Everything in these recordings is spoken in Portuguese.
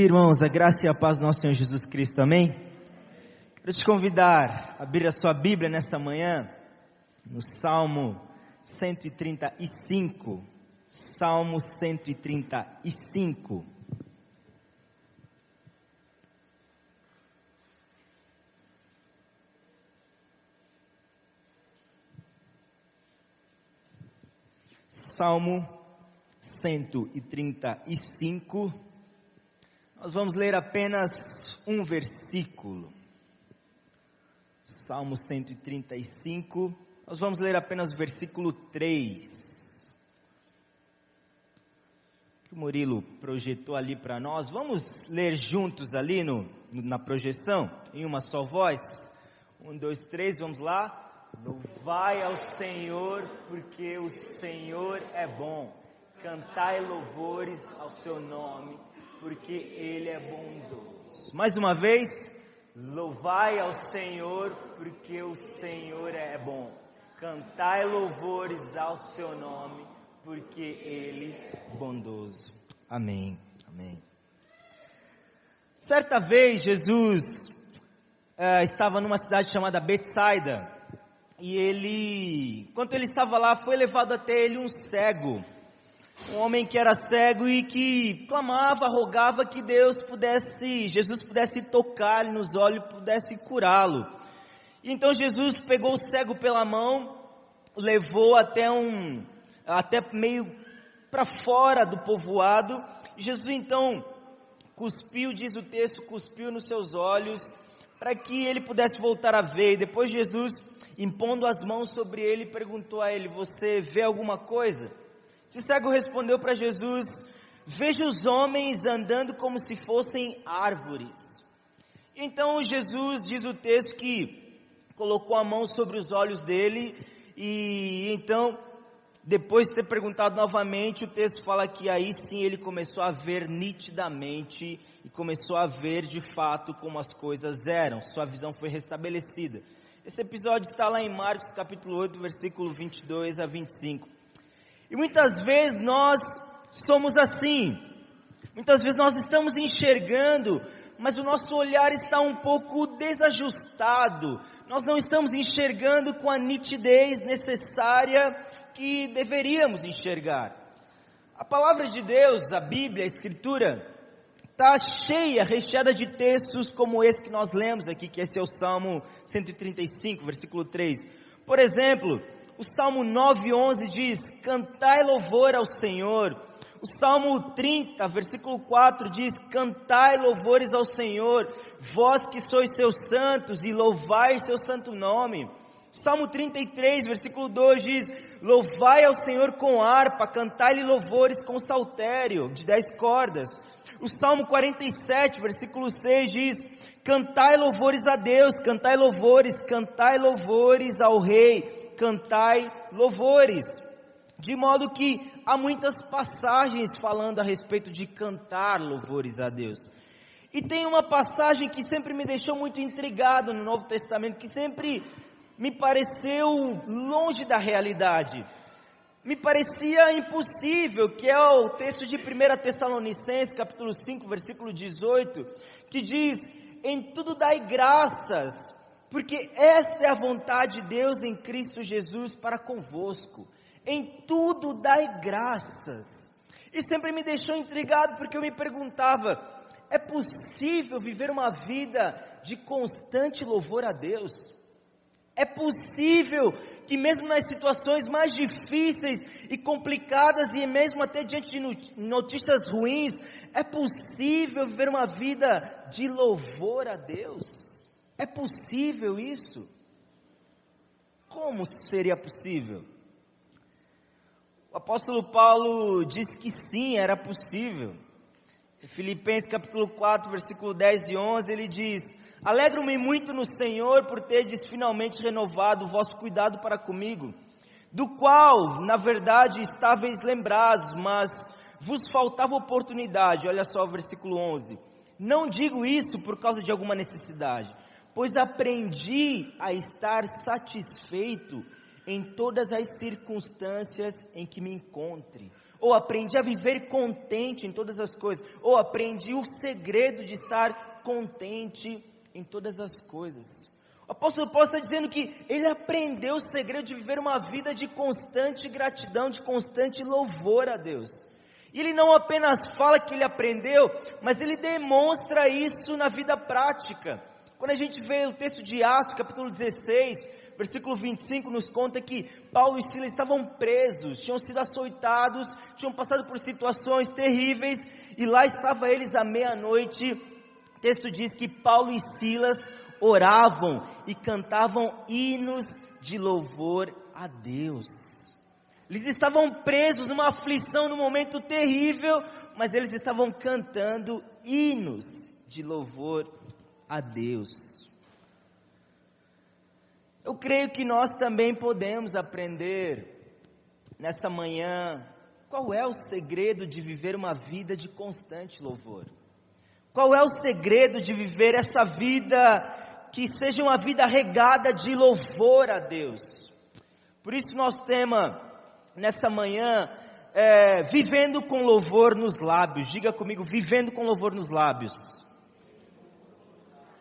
irmãos, a graça e a paz do nosso Senhor Jesus Cristo, amém? Quero te convidar a abrir a sua Bíblia nessa manhã, no Salmo 135, Salmo 135. Salmo 135, nós vamos ler apenas um versículo. Salmo 135, nós vamos ler apenas o versículo 3. Que o Murilo projetou ali para nós. Vamos ler juntos ali na projeção, em uma só voz. 1, 2, 3, vamos lá. Louvai ao Senhor, porque o Senhor é bom. Cantai louvores ao seu nome, porque Ele é bondoso. Mais uma vez, louvai ao Senhor, porque o Senhor é bom. Cantai louvores ao seu nome, porque Ele é bondoso. Amém, amém. Certa vez, Jesus estava numa cidade chamada Betsaida. E enquanto ele estava lá, foi levado até ele um cego, um homem que era cego e que clamava, rogava que Jesus pudesse tocar-lhe nos olhos e pudesse curá-lo. E então Jesus pegou o cego pela mão, levou até meio para fora do povoado, e Jesus então cuspiu, diz o texto, cuspiu nos seus olhos, para que ele pudesse voltar a ver. E depois Jesus, impondo as mãos sobre ele, perguntou a ele: você vê alguma coisa? Esse cego respondeu para Jesus: vejo os homens andando como se fossem árvores. Então Jesus, diz o texto, que colocou a mão sobre os olhos dele, e então, depois de ter perguntado novamente, o texto fala que aí sim ele começou a ver nitidamente, e começou a ver de fato como as coisas eram, sua visão foi restabelecida. Esse episódio está lá em Marcos capítulo 8, versículo 22 a 25. E muitas vezes nós somos assim, muitas vezes nós estamos enxergando, mas o nosso olhar está um pouco desajustado, nós não estamos enxergando com a nitidez necessária que deveríamos enxergar. A palavra de Deus, a Bíblia, a Escritura, está cheia, recheada de textos como esse que nós lemos aqui, que esse é o Salmo 135, versículo 3. Por exemplo, o Salmo 9:11 diz: cantai louvor ao Senhor. O Salmo 30, versículo 4 diz: cantai louvores ao Senhor, vós que sois seus santos, e louvai seu santo nome. Salmo 33, versículo 2 diz: louvai ao Senhor com harpa, cantai-lhe louvores com saltério de 10 cordas. O Salmo 47, versículo 6 diz: cantai louvores a Deus, cantai louvores ao Rei, cantai louvores. De modo que há muitas passagens falando a respeito de cantar louvores a Deus. E tem uma passagem que sempre me deixou muito intrigado no Novo Testamento, que sempre me pareceu longe da realidade, me parecia impossível, que é o texto de 1 Tessalonicenses, capítulo 5, versículo 18, que diz: em tudo dai graças, porque esta é a vontade de Deus em Cristo Jesus para convosco. Em tudo dai graças. E sempre me deixou intrigado, porque eu me perguntava: é possível viver uma vida de constante louvor a Deus? É possível que mesmo nas situações mais difíceis e complicadas, e mesmo até diante de notícias ruins, é possível viver uma vida de louvor a Deus? É possível isso? Como seria possível? O apóstolo Paulo diz que sim, era possível. Em Filipenses capítulo 4, versículo 10 e 11, ele diz: alegro-me muito no Senhor por terdes finalmente renovado o vosso cuidado para comigo, do qual, na verdade, estáveis lembrados, mas vos faltava oportunidade. Olha só o versículo 11. Não digo isso por causa de alguma necessidade, pois aprendi a estar satisfeito em todas as circunstâncias em que me encontre. ou aprendi a viver contente em todas as coisas, ou aprendi o segredo de estar contente em todas as coisas. O apóstolo Paulo está dizendo que ele aprendeu o segredo de viver uma vida de constante gratidão, de constante louvor a Deus. E ele não apenas fala que ele aprendeu, mas ele demonstra isso na vida prática. Quando a gente vê o texto de Atos, capítulo 16, versículo 25, nos conta que Paulo e Silas estavam presos, tinham sido açoitados, tinham passado por situações terríveis, e lá estavam eles à meia-noite. O texto diz que Paulo e Silas oravam e cantavam hinos de louvor a Deus. Eles estavam presos numa aflição, num momento terrível, mas eles estavam cantando hinos de louvor a Deus. Eu creio que nós também podemos aprender nessa manhã qual é o segredo de viver uma vida de constante louvor. Qual é o segredo de viver essa vida que seja uma vida regada de louvor a Deus? Por isso nosso tema nessa manhã vivendo com louvor nos lábios. Diga comigo, vivendo com louvor nos lábios.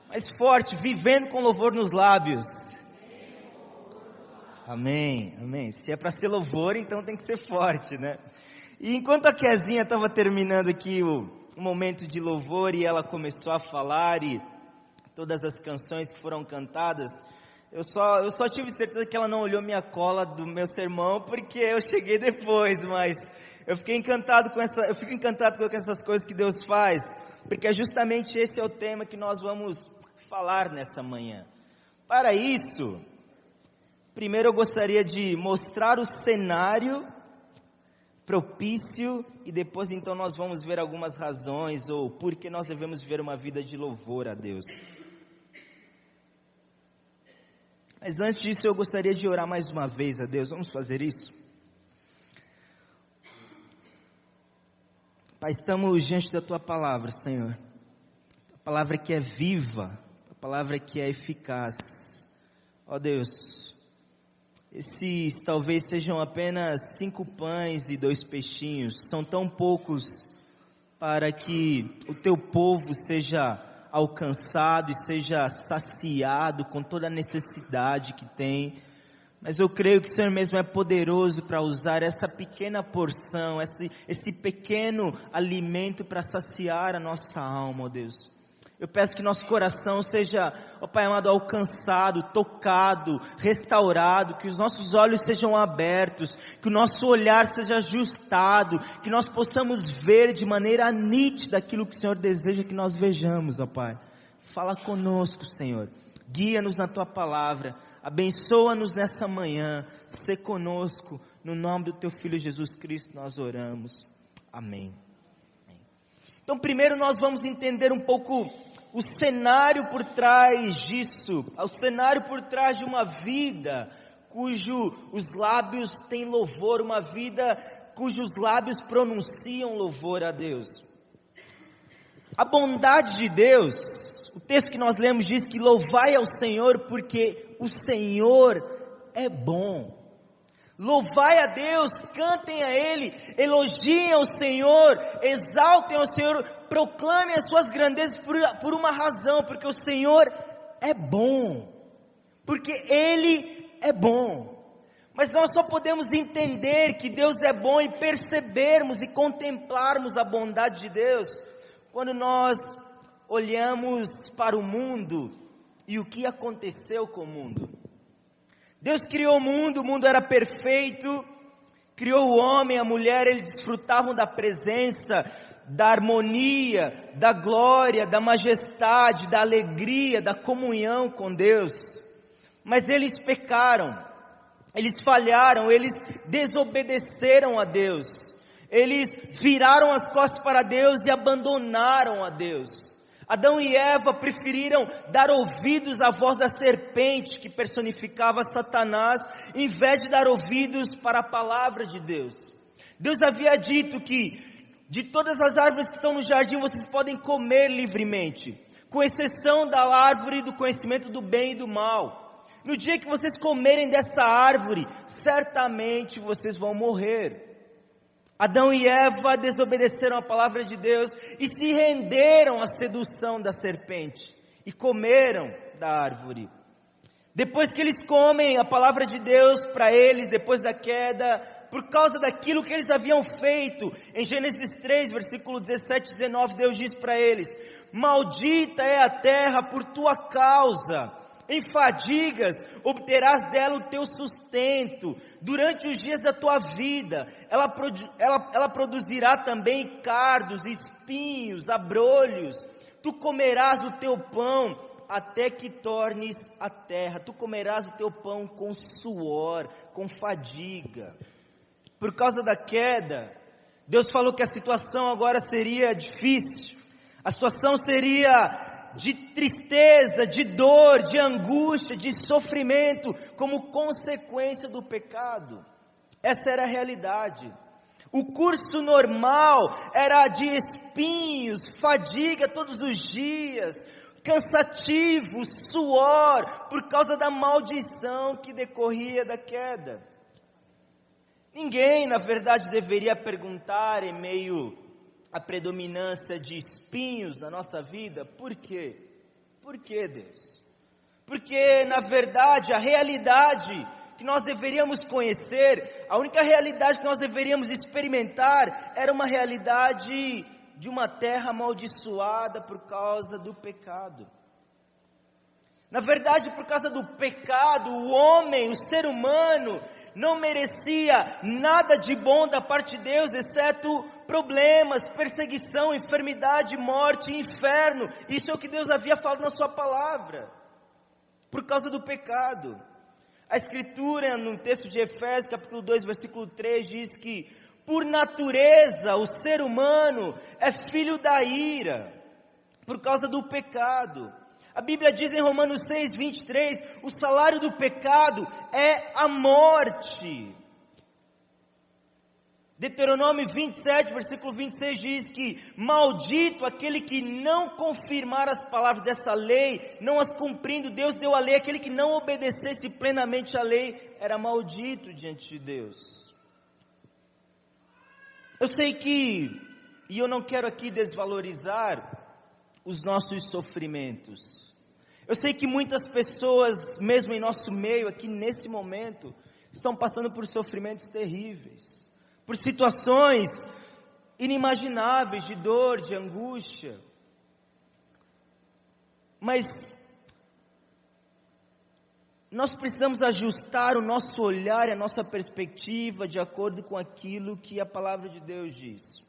Mais forte, vivendo com louvor nos lábios. Amém, amém. Se é para ser louvor, então tem que ser forte, né? E enquanto a Kezinha estava terminando aqui o momento de louvor e ela começou a falar e todas as canções que foram cantadas, eu só tive certeza que ela não olhou minha cola do meu sermão, porque eu cheguei depois, mas eu fico encantado com essas coisas que Deus faz, porque justamente esse é o tema que nós vamos falar nessa manhã. Para isso, primeiro eu gostaria de mostrar o cenário propício, e depois então nós vamos ver algumas razões, ou por que nós devemos viver uma vida de louvor a Deus. Mas antes disso eu gostaria de orar mais uma vez a Deus. Vamos fazer isso? Pai, estamos diante da Tua palavra, Senhor. A palavra que é viva, a palavra que é eficaz. Ó Deus, esses talvez sejam apenas 5 pães e 2 peixinhos. São tão poucos para que o Teu povo seja alcançado e seja saciado com toda a necessidade que tem, mas eu creio que o Senhor mesmo é poderoso para usar essa pequena porção, esse pequeno alimento para saciar a nossa alma, ó Deus. Eu peço que nosso coração seja, ó Pai amado, alcançado, tocado, restaurado, que os nossos olhos sejam abertos, que o nosso olhar seja ajustado, que nós possamos ver de maneira nítida aquilo que o Senhor deseja que nós vejamos, ó Pai. Fala conosco, Senhor, guia-nos na Tua palavra, abençoa-nos nessa manhã, sê conosco, no nome do Teu Filho Jesus Cristo nós oramos, amém. Então primeiro nós vamos entender um pouco o cenário por trás disso, o cenário por trás de uma vida os lábios têm louvor, uma vida cujos lábios pronunciam louvor a Deus. A bondade de Deus, o texto que nós lemos diz que louvai ao Senhor porque o Senhor é bom. Louvai a Deus, cantem a Ele, elogiem ao Senhor, exaltem ao Senhor, proclamem as suas grandezas por uma razão, porque o Senhor é bom, porque Ele é bom. Mas nós só podemos entender que Deus é bom e percebermos e contemplarmos a bondade de Deus quando nós olhamos para o mundo e o que aconteceu com o mundo. Deus criou o mundo era perfeito, criou o homem, a mulher, eles desfrutavam da presença, da harmonia, da glória, da majestade, da alegria, da comunhão com Deus. Mas eles pecaram, eles falharam, eles desobedeceram a Deus, eles viraram as costas para Deus e abandonaram a Deus. Adão e Eva preferiram dar ouvidos à voz da serpente que personificava Satanás, em vez de dar ouvidos para a palavra de Deus. Deus havia dito que de todas as árvores que estão no jardim vocês podem comer livremente, com exceção da árvore do conhecimento do bem e do mal. No dia que vocês comerem dessa árvore, certamente vocês vão morrer. Adão e Eva desobedeceram a palavra de Deus e se renderam à sedução da serpente e comeram da árvore. Depois que eles comem a palavra de Deus para eles, depois da queda, por causa daquilo que eles haviam feito, em Gênesis 3, versículo 17 e 19, Deus diz para eles: maldita é a terra por tua causa, em fadigas obterás dela o teu sustento, durante os dias da tua vida, ela produzirá também cardos, espinhos, abrolhos, tu comerás o teu pão, até que tornes a terra, tu comerás o teu pão com suor, com fadiga. Por causa da queda, Deus falou que a situação agora seria difícil, a situação seria de tristeza, de dor, de angústia, de sofrimento, como consequência do pecado. Essa era a realidade. O curso normal era de espinhos, fadiga todos os dias, cansativo, suor, por causa da maldição que decorria da queda. Ninguém, na verdade, deveria perguntar em meio à predominância de espinhos na nossa vida, por quê? Por que, Deus? Porque, na verdade, a realidade que nós deveríamos conhecer, a única realidade que nós deveríamos experimentar, era uma realidade de uma terra amaldiçoada por causa do pecado. Na verdade, por causa do pecado, o homem, o ser humano, não merecia nada de bom da parte de Deus, exceto problemas, perseguição, enfermidade, morte, inferno. Isso é o que Deus havia falado na sua palavra, por causa do pecado. A Escritura, no texto de Efésios, capítulo 2, versículo 3, diz que, por natureza, o ser humano é filho da ira, por causa do pecado. A Bíblia diz em Romanos 6, 23, o salário do pecado é a morte. Deuteronômio 27, versículo 26 diz que, maldito aquele que não confirmar as palavras dessa lei, não as cumprindo. Deus deu a lei, aquele que não obedecesse plenamente a lei, era maldito diante de Deus. Eu sei que, e eu não quero aqui desvalorizar os nossos sofrimentos. Eu sei que muitas pessoas, mesmo em nosso meio, aqui nesse momento, estão passando por sofrimentos terríveis, por situações inimagináveis de dor, de angústia. Mas nós precisamos ajustar o nosso olhar e a nossa perspectiva de acordo com aquilo que a palavra de Deus diz.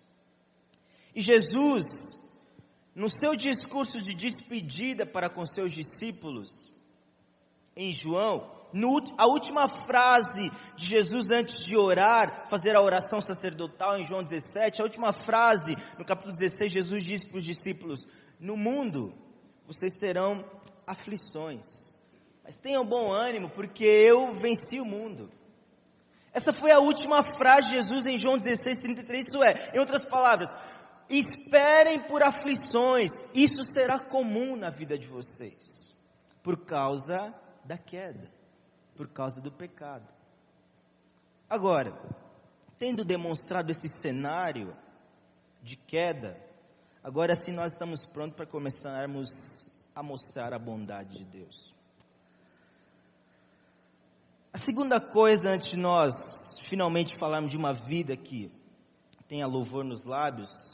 E Jesus, no seu discurso de despedida para com seus discípulos, em João, a última frase de Jesus antes de orar, fazer a oração sacerdotal em João 17, a última frase, no capítulo 16, Jesus disse para os discípulos: no mundo vocês terão aflições, mas tenham bom ânimo, porque eu venci o mundo. Essa foi a última frase de Jesus em João 16, 33, isso é, em outras palavras, esperem por aflições, isso será comum na vida de vocês, por causa da queda, por causa do pecado. Agora, tendo demonstrado esse cenário de queda, agora sim nós estamos prontos para começarmos a mostrar a bondade de Deus. A segunda coisa, antes de nós finalmente falarmos de uma vida que tenha louvor nos lábios,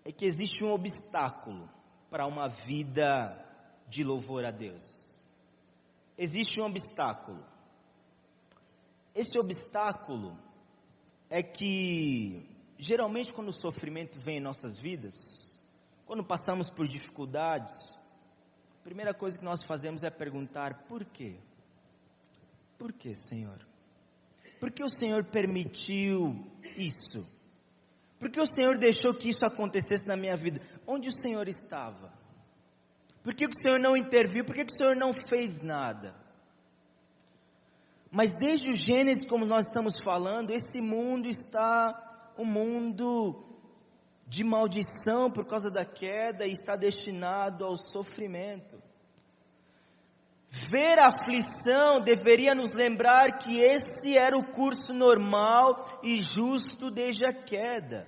é que existe um obstáculo para uma vida de louvor a Deus. Existe um obstáculo. Esse obstáculo é que, geralmente quando o sofrimento vem em nossas vidas, quando passamos por dificuldades, a primeira coisa que nós fazemos é perguntar: por quê? Por quê, Senhor? Por que o Senhor permitiu isso? Por que o Senhor deixou que isso acontecesse na minha vida? Onde o Senhor estava? Por que o Senhor não interviu? Por que o Senhor não fez nada? Mas desde o Gênesis, como nós estamos falando, esse mundo está um mundo de maldição por causa da queda e está destinado ao sofrimento. Ver a aflição deveria nos lembrar que esse era o curso normal e justo desde a queda.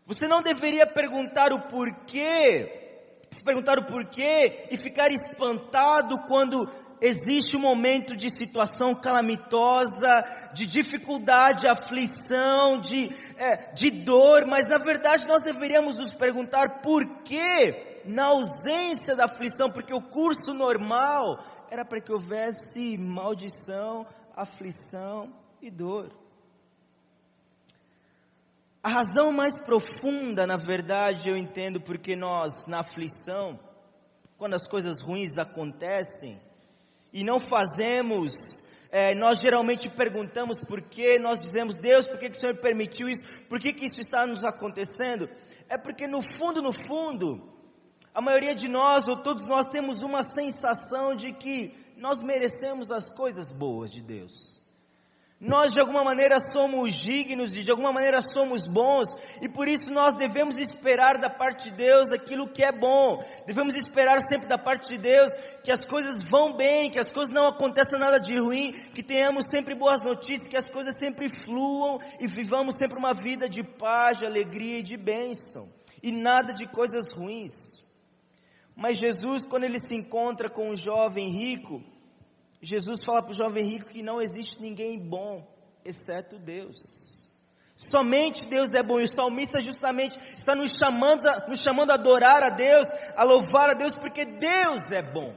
Você não deveria perguntar o porquê, se perguntar o porquê e ficar espantado quando existe um momento de situação calamitosa, de dificuldade, aflição, de dor, mas na verdade nós deveríamos nos perguntar por quê na ausência da aflição, porque o curso normal era para que houvesse maldição, aflição e dor. A razão mais profunda, na verdade, eu entendo porque nós, na aflição, quando as coisas ruins acontecem, e não fazemos, nós geralmente perguntamos por quê, nós dizemos, Deus, por que o Senhor permitiu isso? Por que isso está nos acontecendo? É porque no fundo, a maioria de nós, ou todos nós, temos uma sensação de que nós merecemos as coisas boas de Deus. Nós de alguma maneira somos dignos, de alguma maneira somos bons, e por isso nós devemos esperar da parte de Deus aquilo que é bom. Devemos esperar sempre da parte de Deus que as coisas vão bem, que as coisas não aconteçam nada de ruim, que tenhamos sempre boas notícias, que as coisas sempre fluam e vivamos sempre uma vida de paz, de alegria e de bênção, e nada de coisas ruins. Mas Jesus, quando ele se encontra com um jovem rico, Jesus fala para o jovem rico que não existe ninguém bom, exceto Deus. Somente Deus é bom, e o salmista justamente está nos chamando a adorar a Deus, a louvar a Deus, porque Deus é bom.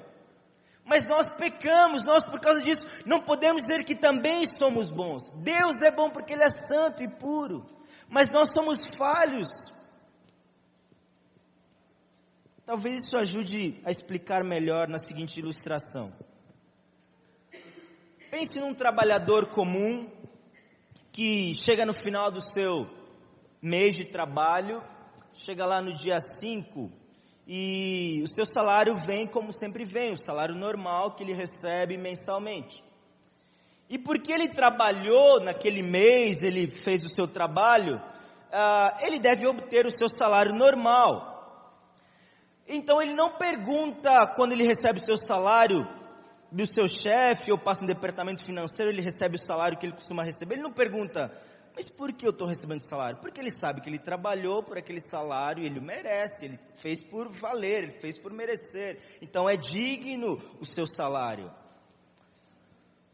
Mas nós pecamos, nós por causa disso não podemos dizer que também somos bons. Deus é bom porque Ele é santo e puro, mas nós somos falhos. Talvez isso ajude a explicar melhor na seguinte ilustração. Pense num trabalhador comum que chega no final do seu mês de trabalho, chega lá no dia 5 e o seu salário vem como sempre vem, o salário normal que ele recebe mensalmente. E porque ele trabalhou naquele mês, ele fez o seu trabalho, ele deve obter o seu salário normal. Então ele não pergunta quando ele recebe o seu salário do seu chefe, ou passa no departamento financeiro, ele recebe o salário que ele costuma receber, ele não pergunta, mas por que eu estou recebendo esse salário? Porque ele sabe que ele trabalhou por aquele salário, ele o merece, ele fez por valer, ele fez por merecer, então é digno o seu salário.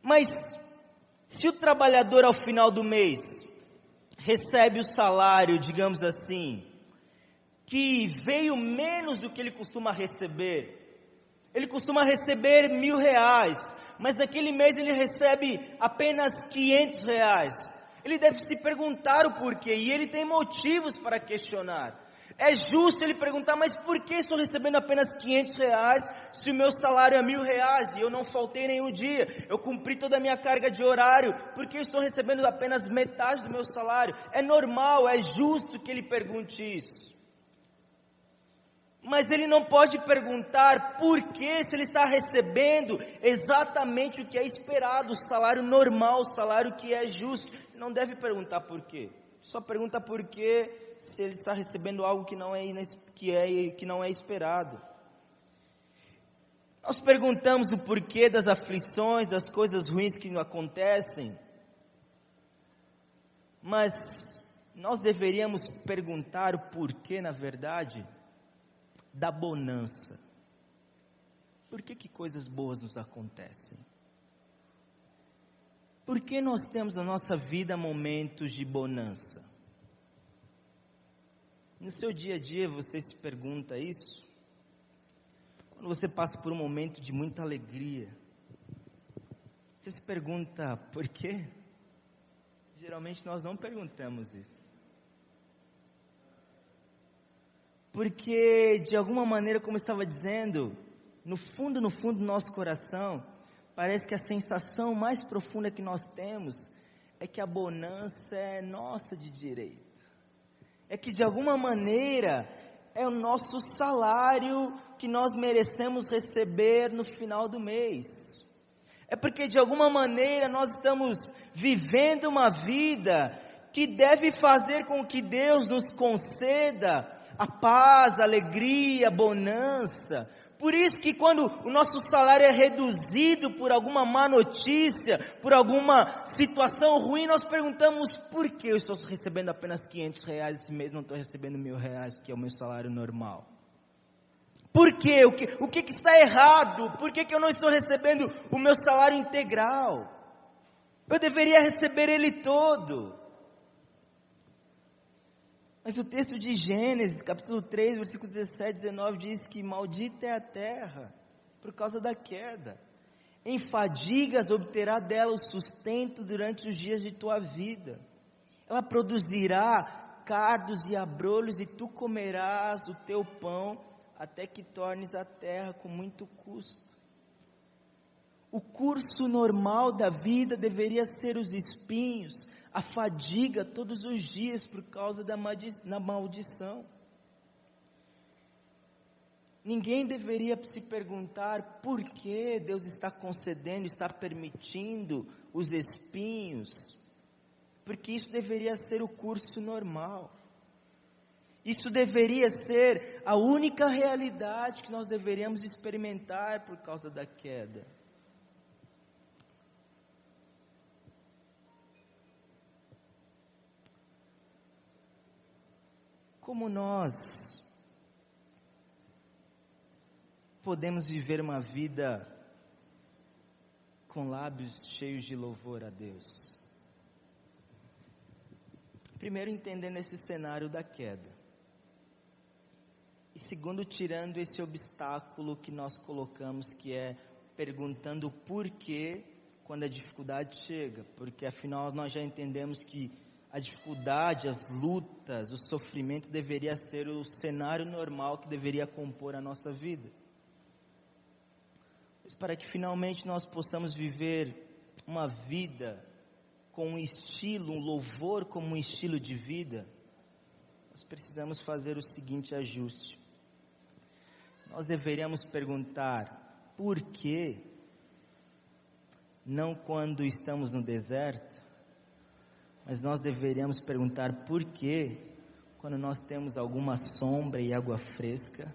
Mas, se o trabalhador ao final do mês, recebe o salário, digamos assim, que veio menos do que ele costuma receber, ele costuma receber R$1.000, mas naquele mês ele recebe apenas R$500. Ele deve se perguntar o porquê, e ele tem motivos para questionar. É justo ele perguntar, mas por que estou recebendo apenas R$500, se o meu salário é R$1.000, e eu não faltei nenhum dia, eu cumpri toda a minha carga de horário, por que estou recebendo apenas metade do meu salário? É normal, é justo que ele pergunte isso. Mas ele não pode perguntar por que, se ele está recebendo exatamente o que é esperado, o salário normal, o salário que é justo. Ele não deve perguntar por quê, só pergunta por quê se ele está recebendo algo que não é esperado. Nós perguntamos o porquê das aflições, das coisas ruins que acontecem, mas nós deveríamos perguntar o porquê, na verdade, da bonança. Por que coisas boas nos acontecem? Por que nós temos na nossa vida momentos de bonança? No seu dia a dia você se pergunta isso? Quando você passa por um momento de muita alegria, você se pergunta por quê? Geralmente nós não perguntamos isso. Porque de alguma maneira, como eu estava dizendo, no fundo do nosso coração, parece que a sensação mais profunda que nós temos é que a bonança é nossa de direito. É que de alguma maneira é o nosso salário que nós merecemos receber no final do mês. É porque de alguma maneira nós estamos vivendo uma vida que deve fazer com que Deus nos conceda a paz, a alegria, a bonança, Por isso que quando o nosso salário é reduzido por alguma má notícia, por alguma situação ruim, nós perguntamos: por que eu estou recebendo apenas R$500 esse mês, não estou recebendo R$1.000, que é o meu salário normal? Por quê? O que está errado? Por que eu não estou recebendo o meu salário integral? Eu deveria receber ele todo. Mas o texto de Gênesis, capítulo 3, versículo 17 e 19, diz que maldita é a terra, por causa da queda. Em fadigas obterá dela o sustento durante os dias de tua vida. Ela produzirá cardos e abrolhos, e tu comerás o teu pão, até que tornes a terra com muito custo. O curso normal da vida deveria ser os espinhos, a fadiga todos os dias por causa da maldição. Ninguém deveria se perguntar por que Deus está concedendo, está permitindo os espinhos, porque isso deveria ser o curso normal. Isso deveria ser a única realidade que nós deveríamos experimentar por causa da queda. Como nós podemos viver uma vida com lábios cheios de louvor a Deus? Primeiro, entendendo esse cenário da queda. E segundo, tirando esse obstáculo que nós colocamos, que é perguntando o porquê quando a dificuldade chega. Porque afinal nós já entendemos que a dificuldade, as lutas, o sofrimento deveria ser o cenário normal que deveria compor a nossa vida. Mas para que finalmente nós possamos viver uma vida com um estilo, um louvor como um estilo de vida, nós precisamos fazer o seguinte ajuste. Nós deveríamos perguntar por quê, não quando estamos no deserto, mas nós deveríamos perguntar por quê quando nós temos alguma sombra e água fresca,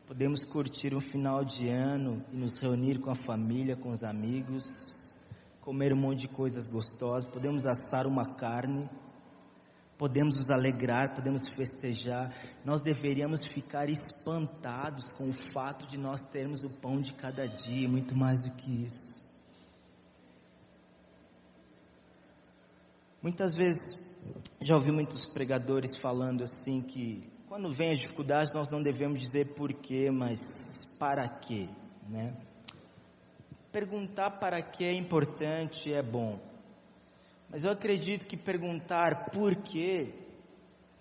podemos curtir um final de ano e nos reunir com a família, com os amigos, comer um monte de coisas gostosas, podemos assar uma carne, podemos nos alegrar, podemos festejar. Nós deveríamos ficar espantados com o fato de nós termos o pão de cada dia, muito mais do que isso. Muitas vezes, já ouvi muitos pregadores falando assim que quando vem a dificuldade nós não devemos dizer porquê, mas para quê, né? Perguntar para quê é importante, é bom. Mas eu acredito que perguntar por quê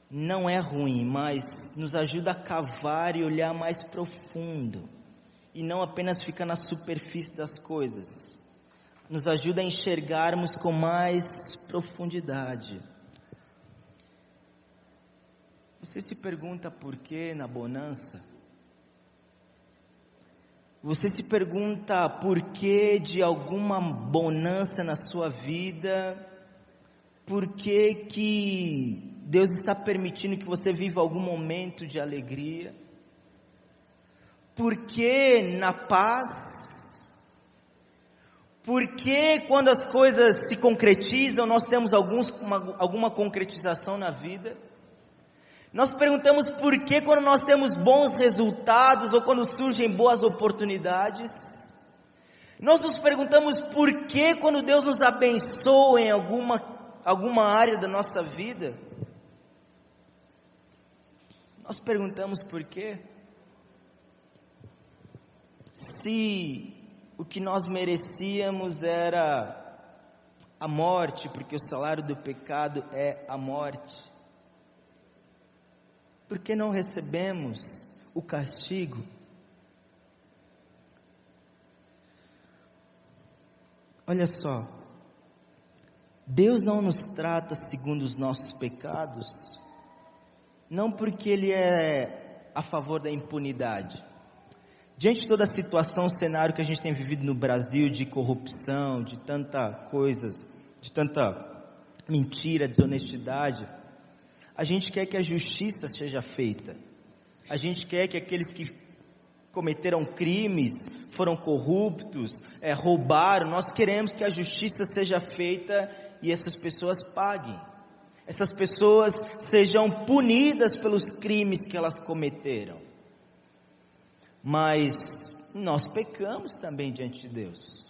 não é ruim, mas nos ajuda a cavar e olhar mais profundo. E não apenas ficar na superfície das coisas. Nos ajuda a enxergarmos com mais profundidade. Você se pergunta por que na bonança? Você se pergunta por que de alguma bonança na sua vida? Por que Deus está permitindo que você viva algum momento de alegria? Por que na paz? Porque quando as coisas se concretizam, nós temos alguma concretização na vida? Nós perguntamos por que quando nós temos bons resultados ou quando surgem boas oportunidades? Nós nos perguntamos por que quando Deus nos abençoa em alguma área da nossa vida? Nós perguntamos por quê? Se o que nós merecíamos era a morte, porque o salário do pecado é a morte, por que não recebemos o castigo? Olha só, Deus não nos trata segundo os nossos pecados, não porque Ele é a favor da impunidade. Diante de toda a situação, o cenário que a gente tem vivido no Brasil, de corrupção, de tanta coisa, de tanta mentira, desonestidade, a gente quer que a justiça seja feita. A gente quer que aqueles que cometeram crimes, foram corruptos, roubaram. Nós queremos que a justiça seja feita e essas pessoas paguem. Essas pessoas sejam punidas pelos crimes que elas cometeram. Mas nós pecamos também diante de Deus.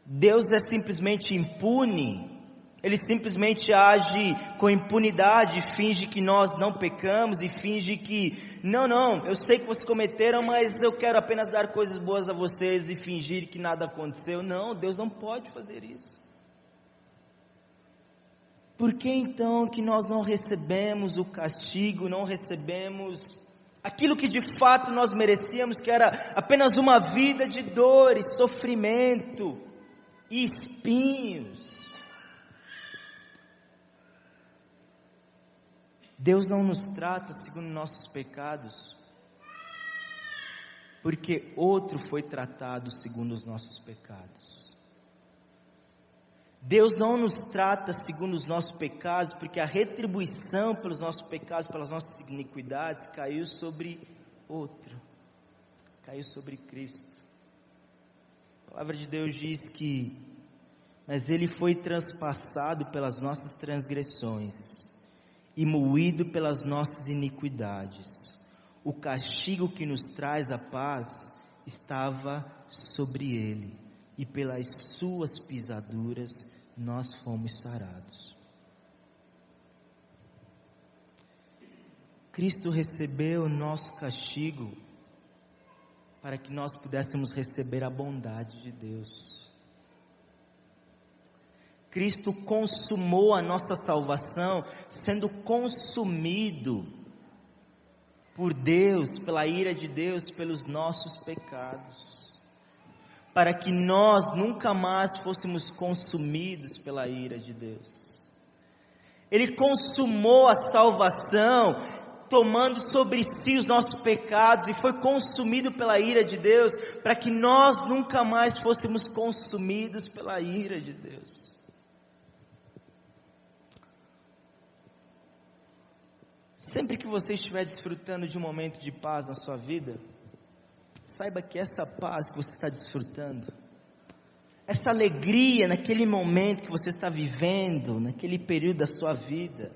Deus é simplesmente impune. Ele simplesmente age com impunidade, finge que nós não pecamos e finge que, não, eu sei que vocês cometeram, mas eu quero apenas dar coisas boas a vocês e fingir que nada aconteceu. Não, Deus não pode fazer isso. Por que então que nós não recebemos o castigo, não recebemos aquilo que de fato nós merecíamos, que era apenas uma vida de dores, sofrimento e espinhos? Deus não nos trata segundo nossos pecados, porque outro foi tratado segundo os nossos pecados. Deus não nos trata segundo os nossos pecados, porque a retribuição pelos nossos pecados, pelas nossas iniquidades, caiu sobre outro, caiu sobre Cristo. A palavra de Deus diz que, mas Ele foi transpassado pelas nossas transgressões, e moído pelas nossas iniquidades. O castigo que nos traz a paz estava sobre Ele, e pelas suas pisaduras nós fomos sarados. Cristo recebeu o nosso castigo para que nós pudéssemos receber a bondade de Deus. Cristo consumou a nossa salvação, sendo consumido por Deus, pela ira de Deus, pelos nossos pecados, para que nós nunca mais fôssemos consumidos pela ira de Deus. Ele consumou a salvação, tomando sobre si os nossos pecados, e foi consumido pela ira de Deus, para que nós nunca mais fôssemos consumidos pela ira de Deus. Sempre que você estiver desfrutando de um momento de paz na sua vida, saiba que essa paz que você está desfrutando, essa alegria naquele momento que você está vivendo, naquele período da sua vida,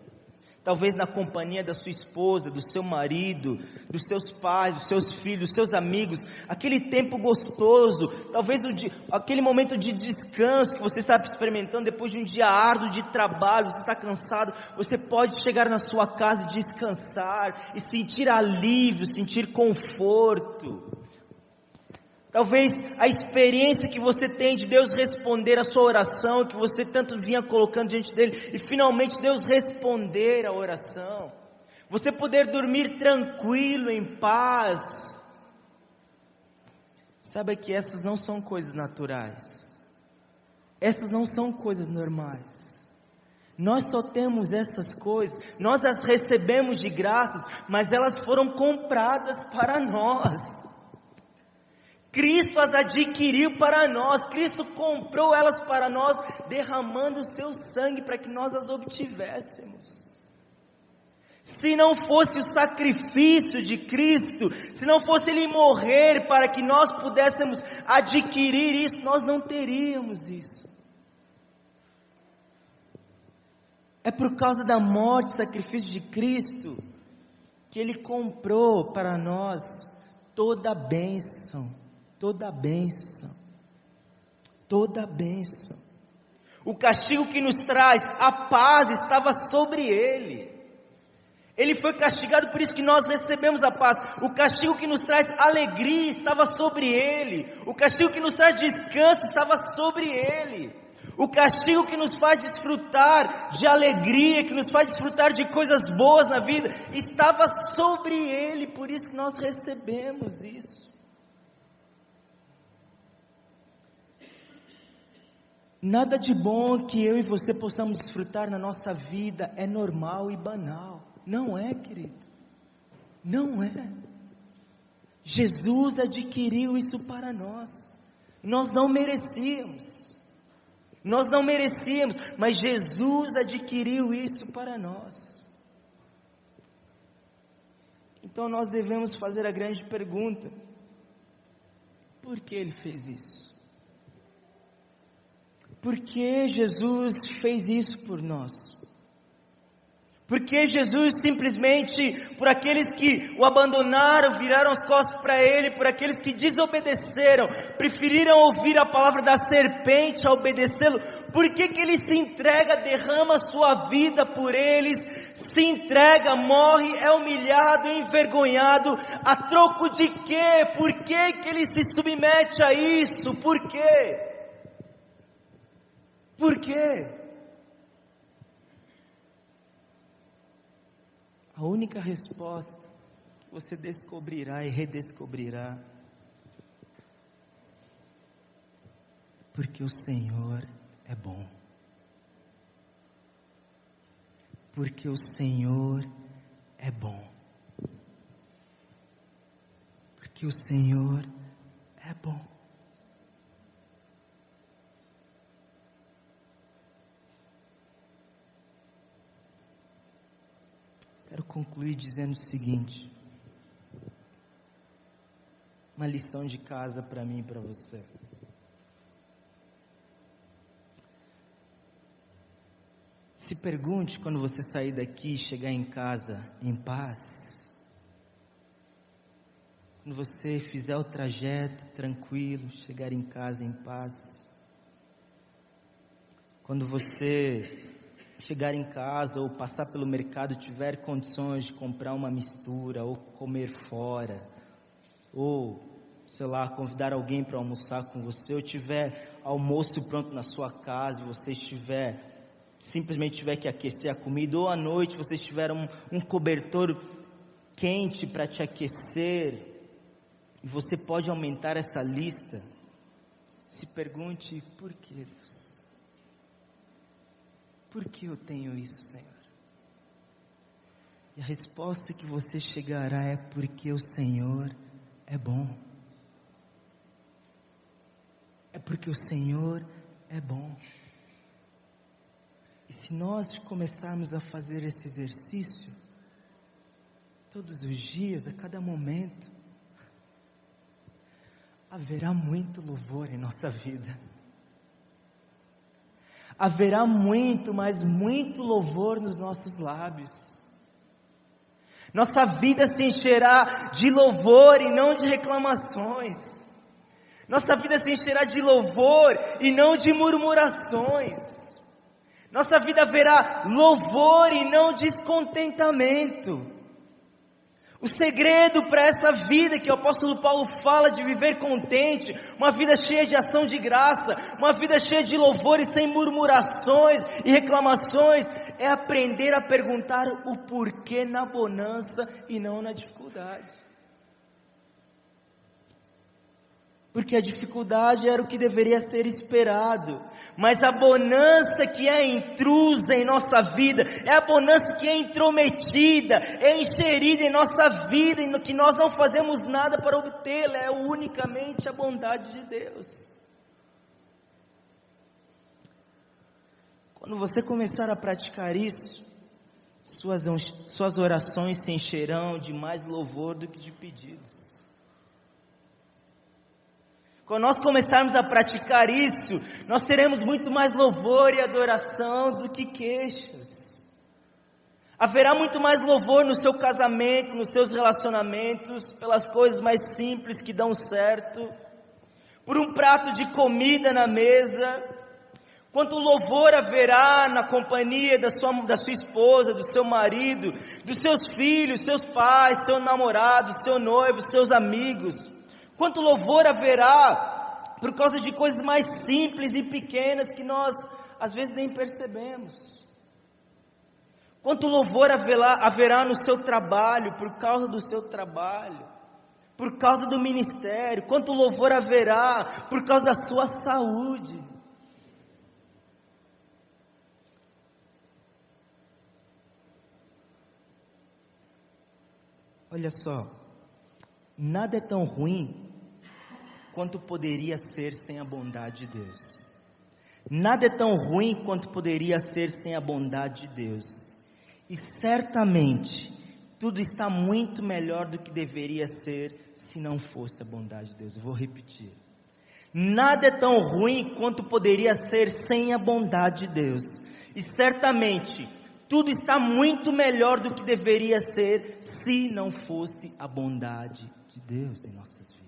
talvez na companhia da sua esposa, do seu marido, dos seus pais, dos seus filhos, dos seus amigos, aquele tempo gostoso, talvez aquele momento de descanso que você está experimentando depois de um dia árduo de trabalho, você está cansado, você pode chegar na sua casa e descansar, e sentir alívio, sentir conforto. Talvez a experiência que você tem de Deus responder a sua oração, que você tanto vinha colocando diante dele, e finalmente Deus responder a oração, você poder dormir tranquilo, em paz. Saiba que essas não são coisas naturais, essas não são coisas normais. Nós só temos essas coisas, nós as recebemos de graças, mas elas foram compradas para nós. Cristo as adquiriu para nós, Cristo comprou elas para nós, derramando o seu sangue para que nós as obtivéssemos. Se não fosse o sacrifício de Cristo, se não fosse Ele morrer para que nós pudéssemos adquirir isso, nós não teríamos isso. É por causa da morte e sacrifício de Cristo que Ele comprou para nós toda a bênção. Toda a bênção, toda a bênção. O castigo que nos traz a paz estava sobre Ele. Ele foi castigado, por isso que nós recebemos a paz. O castigo que nos traz alegria estava sobre Ele. O castigo que nos traz descanso estava sobre Ele. O castigo que nos faz desfrutar de alegria, que nos faz desfrutar de coisas boas na vida, estava sobre Ele, por isso que nós recebemos isso. Nada de bom que eu e você possamos desfrutar na nossa vida é normal e banal. Não é, querido. Não é. Jesus adquiriu isso para nós. Nós não merecíamos. Nós não merecíamos, mas Jesus adquiriu isso para nós. Então nós devemos fazer a grande pergunta: por que Ele fez isso? Por que Jesus fez isso por nós? Por que Jesus simplesmente, por aqueles que o abandonaram, viraram as costas para Ele, por aqueles que desobedeceram, preferiram ouvir a palavra da serpente a obedecê-lo, por que Ele se entrega, derrama a sua vida por eles, se entrega, morre, é humilhado, envergonhado, a troco de quê? Por que Ele se submete a isso? Por quê? Por quê? A única resposta que você descobrirá e redescobrirá: porque o Senhor é bom. Porque o Senhor é bom. Porque o Senhor é bom. Quero concluir dizendo o seguinte: uma lição de casa para mim e para você. Se pergunte quando você sair daqui e chegar em casa em paz. Quando você fizer o trajeto tranquilo, chegar em casa em paz. Quando você chegar em casa ou passar pelo mercado, tiver condições de comprar uma mistura ou comer fora, ou, sei lá, convidar alguém para almoçar com você, ou tiver almoço pronto na sua casa e você simplesmente tiver que aquecer a comida, ou à noite você tiver um cobertor quente para te aquecer, e você pode aumentar essa lista. Se pergunte: por que, Deus? Por que eu tenho isso, Senhor? E a resposta que você chegará é: porque o Senhor é bom. É porque o Senhor é bom. E se nós começarmos a fazer esse exercício, todos os dias, a cada momento, haverá muito louvor em nossa vida. Haverá muito, mas muito louvor nos nossos lábios. Nossa vida se encherá de louvor e não de reclamações. Nossa vida se encherá de louvor e não de murmurações. Nossa vida haverá louvor e não descontentamento. O segredo para essa vida que o apóstolo Paulo fala de viver contente, uma vida cheia de ação de graça, uma vida cheia de louvor e sem murmurações e reclamações, é aprender a perguntar o porquê na bonança e não na dificuldade. Porque a dificuldade era o que deveria ser esperado, mas a bonança que é intrusa em nossa vida, é a bonança que é intrometida, é inserida em nossa vida, e que nós não fazemos nada para obtê-la, é unicamente a bondade de Deus. Quando você começar a praticar isso, suas orações se encherão de mais louvor do que de pedidos. Quando nós começarmos a praticar isso, nós teremos muito mais louvor e adoração do que queixas. Haverá muito mais louvor no seu casamento, nos seus relacionamentos, pelas coisas mais simples que dão certo, por um prato de comida na mesa. Quanto louvor haverá na companhia da sua esposa, do seu marido, dos seus filhos, seus pais, seu namorado, seu noivo, seus amigos. Quanto louvor haverá por causa de coisas mais simples e pequenas que nós às vezes nem percebemos. Quanto louvor haverá no seu trabalho, por causa do seu trabalho, por causa do ministério. Quanto louvor haverá por causa da sua saúde. Olha só, nada é tão ruim quanto poderia ser sem a bondade de Deus. Nada é tão ruim quanto poderia ser sem a bondade de Deus. E certamente, tudo está muito melhor do que deveria ser se não fosse a bondade de Deus. Eu vou repetir. Nada é tão ruim quanto poderia ser sem a bondade de Deus. E certamente, tudo está muito melhor do que deveria ser se não fosse a bondade de Deus em nossas vidas.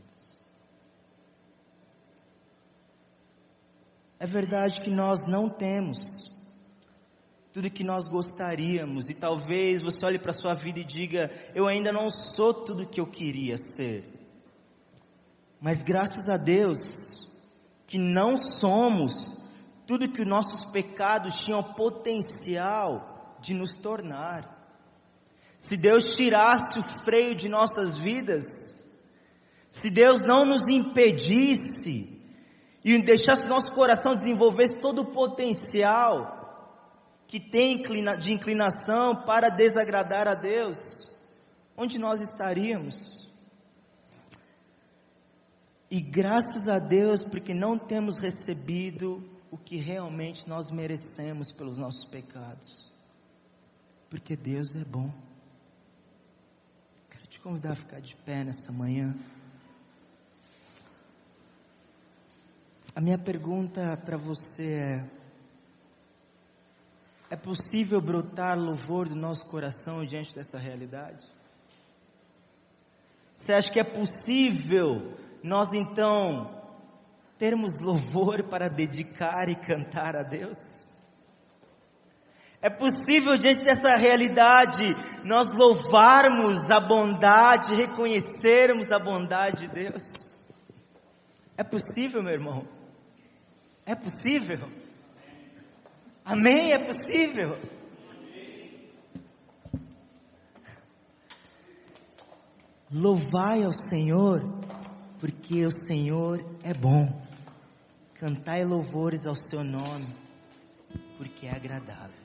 É verdade que nós não temos tudo que nós gostaríamos, e talvez você olhe para a sua vida e diga: eu ainda não sou tudo que eu queria ser. Mas graças a Deus, que não somos tudo que os nossos pecados tinham potencial de nos tornar. Se Deus tirasse o freio de nossas vidas, se Deus não nos impedisse, e deixasse nosso coração desenvolver todo o potencial que tem de inclinação para desagradar a Deus, onde nós estaríamos? E graças a Deus, porque não temos recebido o que realmente nós merecemos pelos nossos pecados, porque Deus é bom. Quero te convidar a ficar de pé nessa manhã. A minha pergunta para você é possível brotar louvor do nosso coração diante dessa realidade? Você acha que é possível nós então termos louvor para dedicar e cantar a Deus? É possível diante dessa realidade nós louvarmos a bondade, reconhecermos a bondade de Deus? É possível, meu irmão? É possível? Amém? É possível? Louvai ao Senhor, porque o Senhor é bom. Cantai louvores ao seu nome, porque é agradável.